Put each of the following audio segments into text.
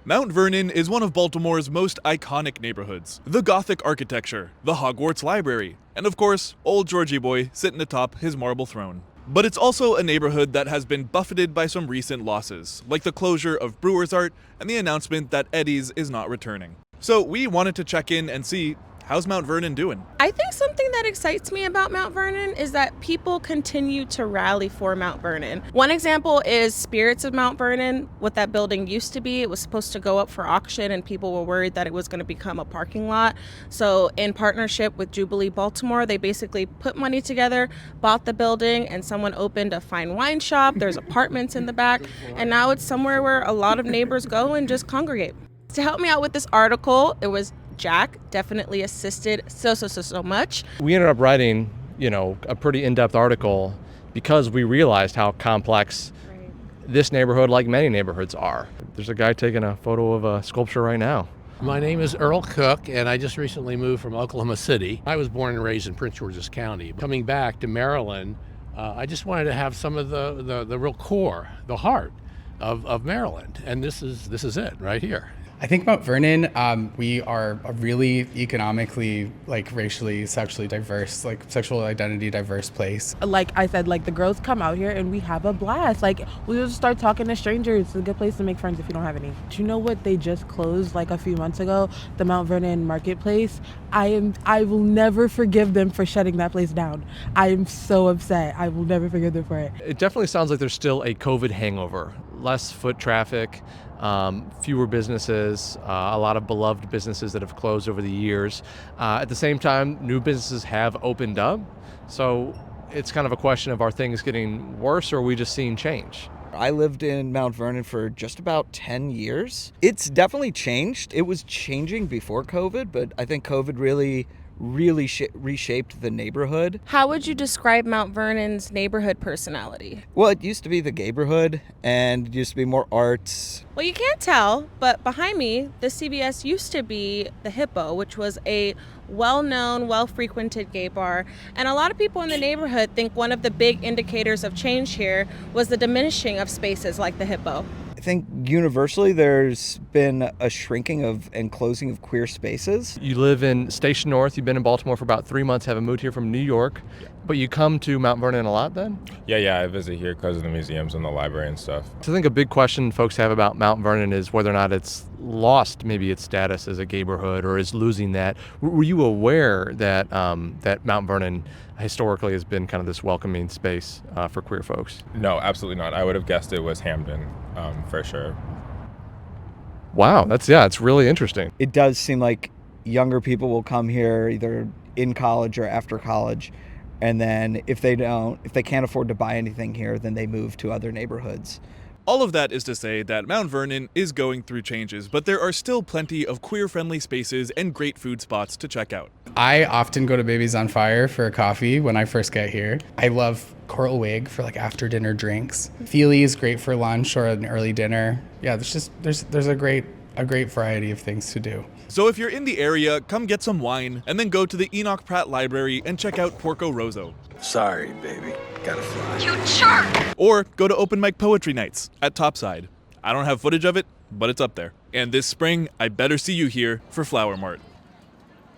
Mount Vernon is one of Baltimore's most iconic neighborhoods. The Gothic architecture, the Hogwarts Library, and of course, old Georgie boy sitting atop his marble throne. But it's also a neighborhood that has been buffeted by some recent losses, like the closure of Brewer's Art and the announcement that Eddie's is not returning. So we wanted to check in and see, how's Mount Vernon doing? I think something that excites me about Mount Vernon is that people continue to rally for Mount Vernon. One example is Spirits of Mount Vernon, what that building used to be. It was supposed to go up for auction and people were worried that it was going to become a parking lot. So in partnership with Jubilee Baltimore, they basically put money together, bought the building, and someone opened a fine wine shop. There's apartments in the back, and now it's somewhere where a lot of neighbors go and just congregate. To help me out with this article, it was Jack, definitely assisted so much. We ended up writing, a pretty in-depth article because we realized how complex this neighborhood, like many neighborhoods, are. There's a guy taking a photo of a sculpture right now. My name is Earl Cook, and I just recently moved from Oklahoma City. I was born and raised in Prince George's County. Coming back to Maryland, I just wanted to have some of the real core, the heart of Maryland, and this is it right here. I think Mount Vernon, we are a really economically, racially, sexually diverse, sexual identity diverse place. Like I said, the girls come out here and we have a blast. We just start talking to strangers. It's a good place to make friends if you don't have any. Do you know what they just closed a few months ago? The Mount Vernon Marketplace. I will never forgive them for shutting that place down. I am so upset. I will never forgive them for it. It definitely sounds like there's still a COVID hangover. Less foot traffic, fewer businesses, a lot of beloved businesses that have closed over the years. At the same time, new businesses have opened up. So it's kind of a question of, are things getting worse or are we just seeing change? I lived in Mount Vernon for just about 10 years. It's definitely changed. It was changing before COVID, but I think COVID really reshaped the neighborhood. How would you describe Mount Vernon's neighborhood personality? Well, it used to be the gayborhood, and it used to be more arts. Well, you can't tell, but behind me, the CBS used to be the Hippo, which was a well-known, well-frequented gay bar. And a lot of people in the neighborhood think one of the big indicators of change here was the diminishing of spaces like the Hippo. I think universally there's been a shrinking of and closing of queer spaces. You live in Station North. You've been in Baltimore for about 3 months, haven't moved here from New York. But you come to Mount Vernon a lot then? Yeah, I visit here because of the museums and the library and stuff. So I think a big question folks have about Mount Vernon is whether or not it's lost maybe its status as a gayborhood or is losing that. Were you aware that that Mount Vernon historically has been kind of this welcoming space for queer folks? No, absolutely not. I would have guessed it was Hamden, for sure. Wow, it's really interesting. It does seem like younger people will come here either in college or after college, and then if they can't afford to buy anything here, then they move to other neighborhoods. All of that is to say that Mount Vernon is going through changes, but there are still plenty of queer-friendly spaces and great food spots to check out. I often go to Babies on Fire for a coffee when I first get here. I love Coral Wig for after dinner drinks. Feely is great for lunch or an early dinner. Yeah, there's a great variety of things to do. So if you're in the area, come get some wine and then go to the Enoch Pratt Library and check out Porco Rosso. Sorry, baby. Gotta fly. You jerk! Or go to open mic poetry nights at Topside. I don't have footage of it, but it's up there. And this spring, I better see you here for Flower Mart.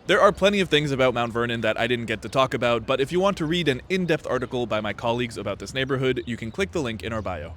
There are plenty of things about Mount Vernon that I didn't get to talk about, but if you want to read an in-depth article by my colleagues about this neighborhood, you can click the link in our bio.